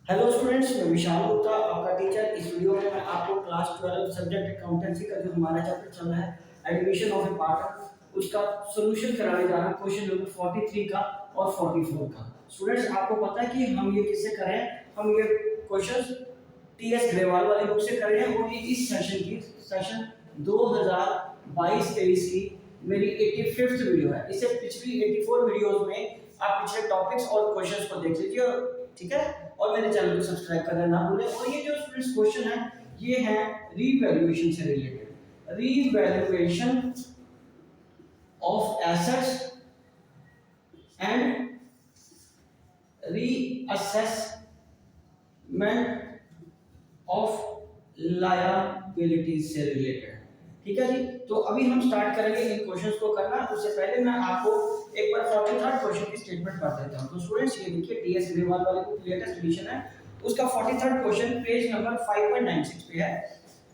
Hello students, मैं विशाल गुप्ता आपका teacher. इस वीडियो में मैं आपको क्लास 12 सब्जेक्ट अकाउंटेंसी का जो हमारा चैप्टर चल रहा है एडमिशन ऑफ ए पार्टनर, उसका सॉल्यूशन कराने जा रहा हूं। क्वेश्चन नंबर 43 का और 44 का। स्टूडेंट्स, आपको पता है कि हम ये किससे कर रहे हैं? हम ये क्वेश्चंस टीएस ग्रेवाल वाले बुक से कर रहे हैं और ये इस सेशन 2022-23 की मेरी 85th वीडियो है। इससे पिछली 84 वीडियोस में आप पिछले टॉपिक्स और क्वेश्चंस को देख लीजिए, ठीक है। और मेरे चैनल को सब्सक्राइब करना ना भूलें। और ये जो स्टूडेंट्स क्वेश्चन है, ये है रीवैल्यूएशन से related. Revaluation of assets and reassessment of liabilities से रिलेटेड। ठीक है जी। तो अभी हम स्टार्ट करेंगे इन क्वेश्चंस को करना। उससे पहले मैं आपको एक बार 43rd क्वेश्चन की स्टेटमेंट पढ़ देता हूं। तो स्टूडेंट्स, ये देखिए टीएस ग्रेवाल वाले बुक लेटेस्ट एडिशन है, उसका 43rd क्वेश्चन पेज नंबर 5.96 पे है।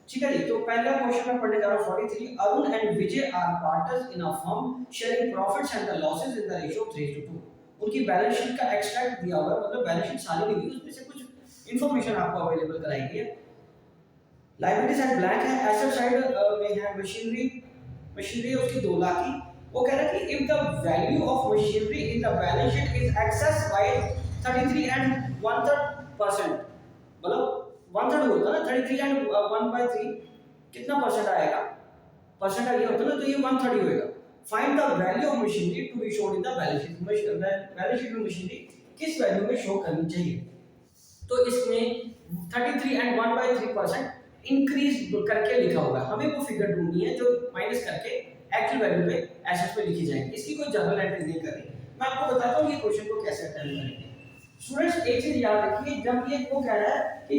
ठीक है जी। तो पहला क्वेश्चन मैं पढ़ने जा रहा हूं 43। Arun and Vijay are partners in a firm sharing profits and the losses in the ratio of 3:2। उनकी बैलेंस शीट का एक्सट्रैक्ट दिया हुआ है, मतलब बैलेंस शीट सारी नहीं दी, उसमें से कुछ इंफॉर्मेशन आपको अवेलेबल कराई गई है। लायबिलिटी साइड ब्लैंक है, एसेट साइड में है मशीनरी उसकी 2 लाख की। वो कह रहा है कि if the value of machinery in the balance sheet is excess by 33 and 1/3%, मतलब 1/3 होता है ना, 33 एंड 1/3 कितना परसेंट आएगा? परसेंट ये होता है ना, तो ये 1/3 ही होएगा। Find the value of machinery to be shown in the balance sheet. Balance sheet में मशीनरी किस वैल्यू में शो करनी चाहिए? तो इसमें 33 एंड 1/3% इंक्रीज करके लिखा होगा। हमें वो फिगर ढूंढनी है जो माइनस करके एक्चुअल वैल्यू पे एसेट्स पे लिखी जाएगी। इसकी कोई जनरल एंट्री नहीं करनी। मैं आपको बताता हूं ये क्वेश्चन को कैसे अटेम्प्ट करेंगे। स्टूडेंट्स, एक चीज याद रखिए, जब ये वो कह रहा है कि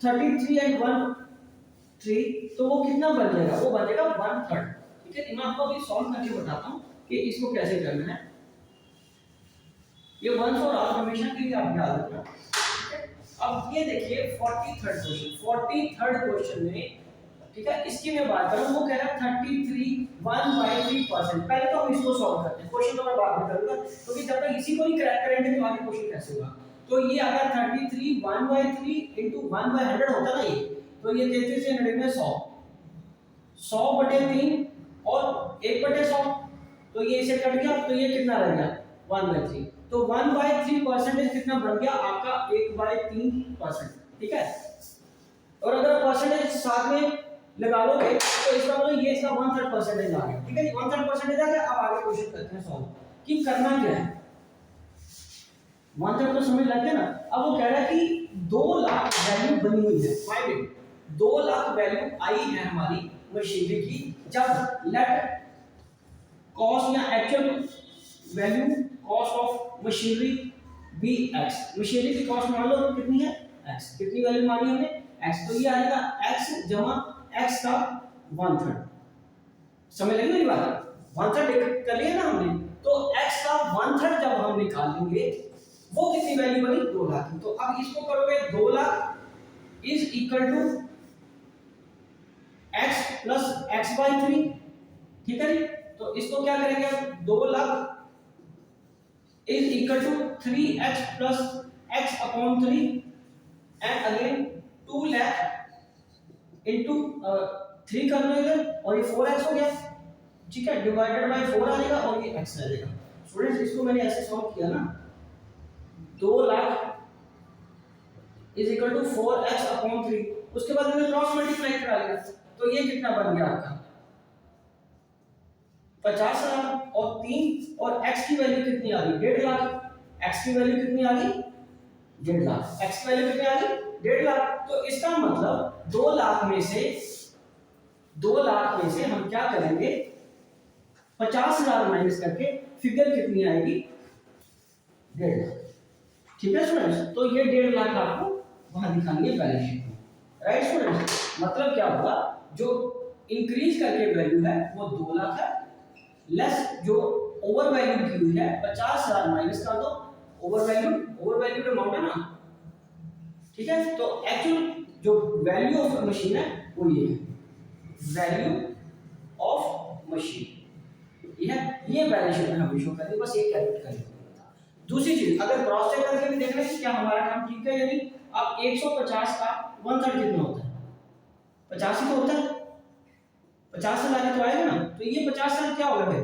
33 एंड 1/3, तो वो कितना बन जाएगा? वो बन जाएगा 1/3। ठीक है। मैं आपको अभी सॉल्व करके बताता हूं कि इसको कैसे करना है। ये वंस और ऑल हमेशा के लिए आप याद रखना। अब ये देखिए 43rd क्वेश्चन में, ठीक है, इसकी मैं बात करूं। वो कह रहा है 33 1/3%। पहले तो हम इसको सॉल्व करते हैं, क्वेश्चन तो मैं बाद में करूंगा, क्योंकि जब तक इसी को नहीं क्रैक करेंगे तो आगे क्वेश्चन कैसे होगा। तो ये अगर 33 1/3 into 1/100 होता ना, ये तो ये 33 से 100 में 100 100/3 और 1/100, तो ये इसे कट गया, तो ये कितना रह गया? 1/3। तो 1/3 परसेंटेज कितना बन गया आपका? 1/3%। ठीक है। और अगर परसेंटेज साथ में लगा लोगे तो इसका मतलब ये इसका 1/3 परसेंटेज आ गया। ठीक है जी, 1/3 परसेंटेज आ गया। अब आगे क्वेश्चन करते हैं सॉल्व कि करना क्या है। 1/3 तो समझ लग गया ना। अब वो कह रहा है कि 2 लाख वैल्यू बनी हुई है। Find it. 2 लाख वैल्यू आई है हमारी मशीनरी की जब लेट कॉस्ट या actual value cost of machinery be X. Machinery की कॉस्ट मान लो कितनी है? एक्स। कितनी वैल्यू मानी हमने? एक्स। तो ये आएगा एक्स जमा एक्स का 1/3। समझ लगी मेरी बात? 1/3 कर लिया ना हमने। तो एक्स का 1/3 जब हम निकालेंगे, वो कितनी वैल्यू बनी? 2 लाख। तो अब इसको करोगे 2 lakh is equal to x plus x/3। ठीक है जी। तो इसको क्या करेंगे अब? 2 lakh is equal to 3x plus x/3 and again 2 lakh into 3 कर लो इधर, और ये 4x हो गया। ठीक है, डिवाइडेड बाय 4 आ जाएगा और ये x आ जाएगा। स्टूडेंट्स, इसको मैंने ऐसे सॉल्व किया ना, 2 lakh is equal to 4x/3, उसके बाद मैंने क्रॉस मल्टीप्लाई करा लिया, तो ये कितना बन गया आपका? 50,000 और 3 और x की वैल्यू कितनी आ गई? 1.5 लाख। x की वैल्यू कितनी आ गई? 1.5 लाख। x की वैल्यू कितनी आ गई? 1.5 लाख। तो इसका मतलब 2 लाख में से हम क्या करेंगे? 50,000 माइनस करके फिगर कितनी आएगी? 1.5 लाख। ठीक है स्टूडेंट्स, तो ये 1.5 लाख आपको वहां दिखाएंगे बैलेंस शीट में। राइट स्टूडेंट्स, मतलब क्या होगा? जो इंक्रीज करके वैल्यू है वो 2 लाख है, लेस जो ओवर वैल्यू की हुई है 50,000 माइनस कर दो। ओवर वैल्यू अमाउंट है ना। ठीक है। तो एक्चुअल जो वैल्यू ऑफ मशीन है वो ये है, वैल्यू ऑफ मशीन। ये बैलेंस शीट में हम शो करेंगे, बस ये कैलकुलेट करेंगे। दूसरी चीज, अगर क्रॉस चेक करके भी देखना है कि क्या क्या हमारा काम ठीक है? यानी अब 150 का 1/3 कितना होता है? 50 ही तो होता है। 50 से लाके तो आएगा ना, तो ये 50 साल क्या होगा फिर?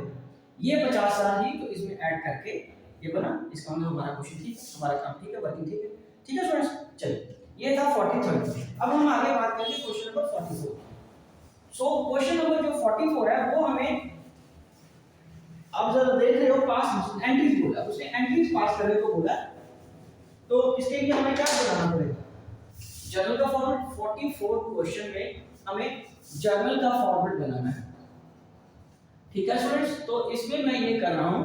ये 50 साल ही तो इसमें ऐड करके ये बना, इसका मतलब हमारा क्वेश्चन ठीक है, हमारा काम ठीक है, वर्किंग ठीक है। ठीक है स्टूडेंट्स, चलिए ये था 43rd क्वेश्चन। अब हम आगे बात करेंगे question number 44। So question number जो 44 है वो हमें, आप जरा देख रहे हो, पास एंट्रीज बोला, उसने एंट्रीज पास करने को बोला, तो इसके लिए हमें क्या बनाना पड़ेगा? जर्नल का फॉर्मेट। 44 क्वेश्चन में हमें जर्नल का फॉर्मेट बनाना है। ठीक है स्टूडेंट्स, तो इसमें मैं ये कर रहा हूं,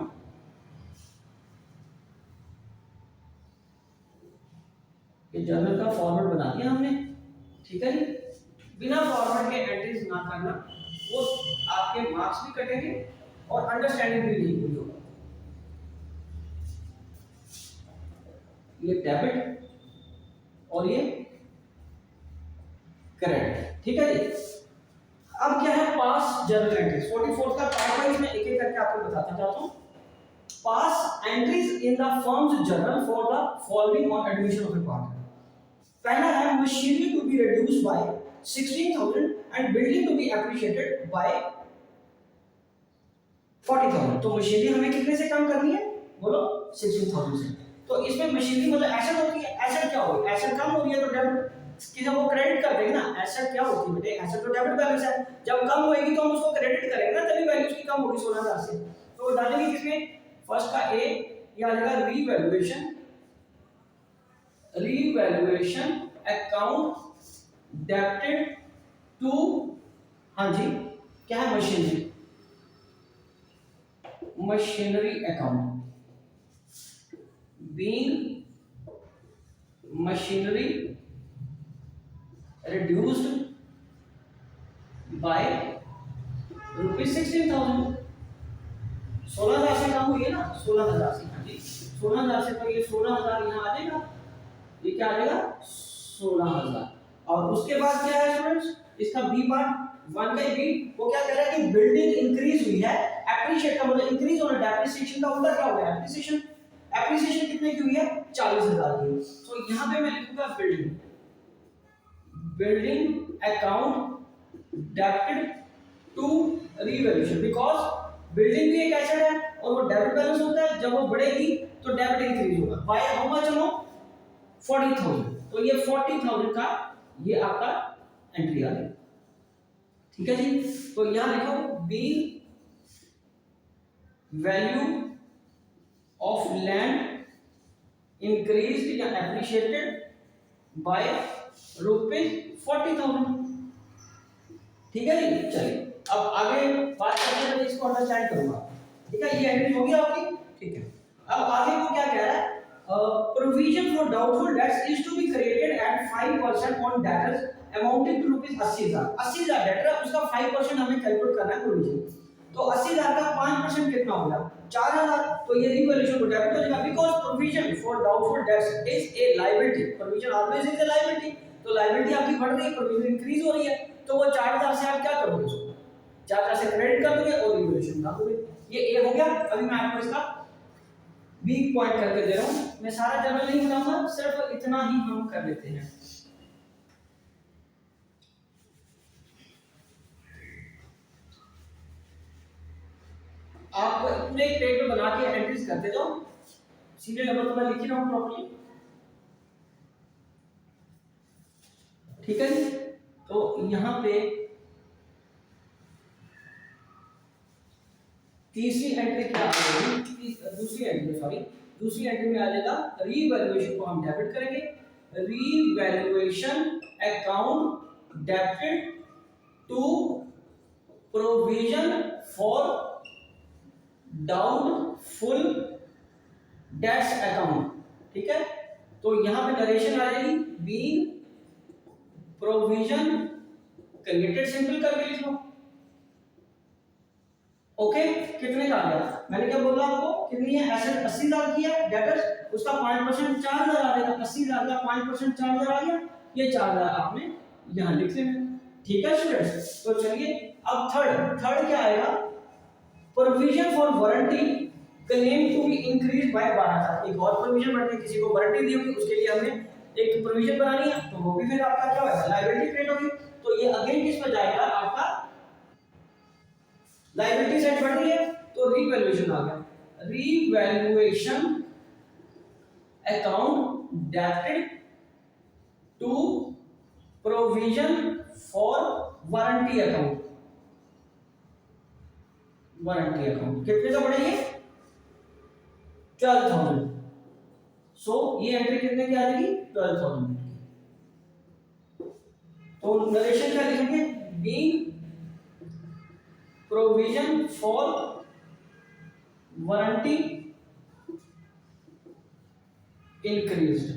ये जर्नल का फॉर्मेट बना दिया हमने। ठीक है जी, बिना फॉर्मेट के एंट्रीज ना करना, वो आपके मार्क्स भी कटेंगे और अंडरस्टैंडिंग भी नहीं पूरी होगी। ये डेबिट और ये क्रेडिट। ठीक है जी, अब क्या है? पास जर्नल एंट्रीज 44 का पार्ट वाइज में एक एक करके आपको बताता जाता हूं। Pass entries in the firms journal for the following on admission of a partner. पहला है machinery to be reduced by 16,000 and building to be appreciated by 40,000। तो मशीनरी हमें कितने से कम करनी है? बोलो 16,000 से। तो इसमें मशीनरी मतलब एसेट होती है। एसेट क्या होगी? एसेट कम हो रही है तो डेबिट कि जब वो क्रेडिट कर देंगे ना, एसेट क्या होती है बेटे? एसेट तो डेबिट बैलेंस है। जब कम होएगी तो हम उसको क्रेडिट करेंगे ना, तभी वैल्यू उसकी कम होगी 16,000 से। तो डालेंगे किसमें? फर्स्ट का ए, ये आ जाएगा revaluation, revaluation account debited to, हाँ जी क्या है? Machinery, machinery account, being machinery reduced by rupees 16,000। 16,000 से कम हुई है ना, 16,000 से। हाँ जी 16,000 से, तो ये 16,000 यहाँ आ जाएगा, ये क्या आ जाएगा? 16,000। और उसके बाद क्या है स्टूडेंट्स? इसका बी पार्ट 1 का बी, वो क्या कह रहा है कि बिल्डिंग इंक्रीज हुई है, एप्रिशिएट का मतलब इंक्रीज होना, डेप्रिसिएशन का उल्टा क्या हो गया? एप्रिसिएशन। एप्रिसिएशन कितने की हुई है? 40,000 की। तो यहाँ पे मैं लिखूंगा building, building account debited to revaluation, because building भी एक एसेट है और वो डेबिट बैलेंस होता है। जब वो बढ़ेगी तो डेबिट इंक्रीज होगा बाय हाउ मच? 40,000। तो ये 40,000 का ये आपका एंट्री आ गई। ठीक है जी, तो यहां लिखो B value of land increased या एप्रिशिएटेड बाय ₹40,000। ठीक है जी, चलिए अब आगे बात करते हैं, इसको अंडरस्टैंड करूंगा। ठीक है, ये एंट्री हो गई आपकी। ठीक है, अब आगे वो क्या कह रहा है? Provision for doubtful debts is to be created at 5% on debtors amounting to ₹80,000। 80,000 debtor है, उसका 5% हमें कैलकुलेट करना है प्रोविजन। तो 80,000 का 5% कितना हो गया? 4,000। तो ये रिवैल्यूएशन को डेबिट हो जाएगा, because provision for doubtful debts is a liability. Provision always is a liability. तो लायबिलिटी आपकी बढ़ रही है, प्रोविजन इंक्रीज हो रही है, तो वो 4,000 से आप क्या करोगे? उसको 4,000 से क्रेडिट कर दोगे और रिवैल्यूएशन डाल दोगे। ये ए हो गया। अभी मैं आपको इसका बी पॉइंट करके दे रहा हूं। मैं सारा जर्नल नहीं बनाऊंगा, सिर्फ इतना ही हम कर लेते हैं। आप पूरे एक पेज में बना के एंट्रीज करते जाओ, सीरियल नंबर तो मैं लिख ही रहा हूं प्रॉपर्ली। ठीक है जी, तो यहां पे तीसरी एंट्री क्या आ जाएगी? दूसरी एंट्री में आ जाएगा रीवैल्यूएशन को हम डेबिट करेंगे। Revaluation account debited to provision for doubtful debts account. ठीक है, तो यहां पे नरेशन आ जाएगी बी प्रोविजन क्रिएटेड, सिंपल करके लिख लो। ओके, कितने का आ गया? मैंने क्या बोला आपको? कितनी है? एसेट 80,000 की है, डेटर्स उसका 5% 4,000 आ जाएगा। 80,000 का 5% 4,000 आ गया, ये 4,000 आपने यहां लिख लेना। ठीक है स्टूडेंट्स, तो चलिए अब थर्ड क्या आएगा? Provision for warranty claim to be increase by 12,000, एक और प्रोविजन बढ़ने, किसी को वारंटी दी होगी उसके लिए हमने एक प्रोविजन बनानी है, तो वो भी फिर आपका क्या होगा, लायबिलिटी क्रिएट होगी। तो ये अगेन किस पर जाएगा, आपका लायबिलिटी साइड बढ़ रही है, तो रीवैल्यूएशन आ गया, revaluation account debited to provision for warranty account, warranty account कितने का बढ़ेगी, 12,000। सो ये एंट्री कितने की आ जाएगी, 12,000 की। तो नरेशन क्या लिखेंगे, being provision for warranty increased.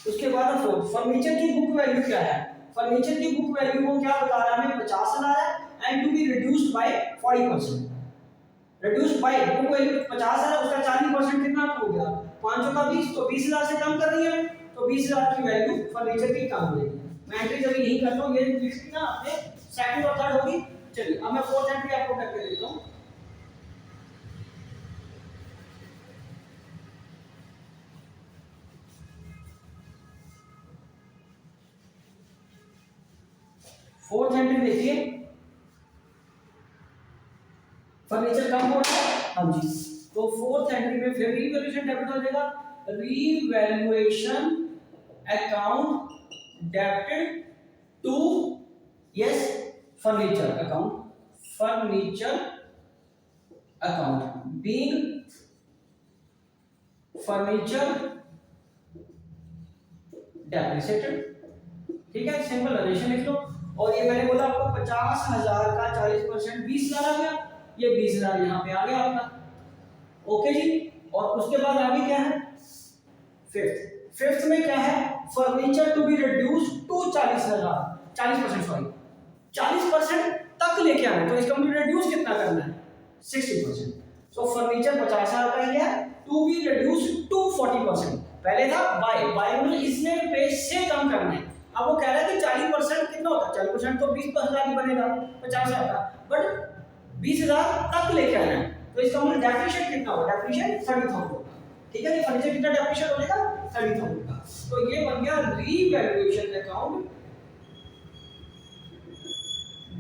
उसके बाद फर्नीचर की बुक वैल्यू क्या है, फर्नीचर की बुक वैल्यू को क्या बता रहा है हमें, 50,000 है, and to be reduced by 40%, reduced by book value 50,000 है, उसका 40% कितना हो गया, 500 का 20, तो 20,000 से कम कर रही है, तो 20,000 की वैल्यू फर्नीचर की कम हो जाएगी। मैं एंट्री जब यही करता हूं, ये लिखी ना आपने सेकंड और थर्ड होगी। चलिए अब मैं फोर्थ एंट्री आपको करके देता हूं। फोर्थ एंट्री देखिए, फर्नीचर कम हो रहा है, हाँ जी, तो फोर्थ एंट्री में फिर रीवैल्यूएशन डेबिट हो जाएगा, revaluation account debited to, yes, furniture account, furniture account being furniture depreciated, ठीक है, सिंपल नरेशन लिख लो। और ये मैंने बोला आपको 50,000 का 40% 20,000 आ गया, ये 20,000 यहाँ पे आ गया आपका, ओके जी। और उसके बाद आगे क्या है, फिफ्थ, फिफ्थ में क्या है, furniture to be reduce to 40,000, 40%, sorry 40% तक लेके आना, तो इसका मतलब रिड्यूस कितना करना है, 60%। सो फर्नीचर 50,000 का ही है, टू बी रिड्यूस टू 40%, पहले था बाय, बाय मतलब इसने पे से कम करना है। अब वो कह रहा है कि 40% कितना होता है, 40% तो 20,000 ही बनेगा 50,000 का, बट 20,000 तक लेके आना है, तो इसका मतलब डेप्रिशिएट कितना होगा, डेप्रिशिएट 30,000 होगा, ठीक है, ये फर्नीचर कितना डेप्रिशिएट हो जाएगा, 30,000 का। तो ये बन गया revaluation account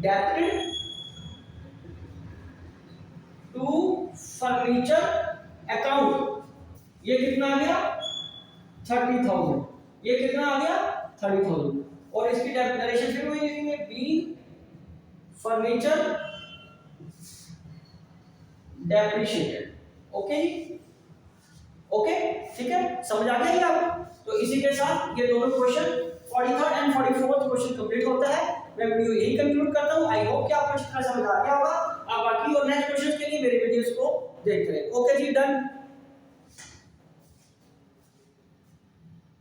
debited to furniture account, ये कितना आ गया 30,000, ये कितना आ गया 30,000, और इसकी नरेशन फिर वही लिखेंगे, बीइंग फर्नीचर डेप्रिशिएटेड, ओके जी, ओके, ठीक है, समझ आ गया ये आपको। तो इसी के साथ ये दोनों question 43rd and 44th question complete होता है। मैं वीडियो यही कंक्लूड करता हूं। आई होप कि आपको अच्छी तरह समझ आ गया होगा। आप बाकी और नेक्स्ट क्वेश्चन के लिए मेरे वीडियोस को देखते रहें। ओके जी, डन।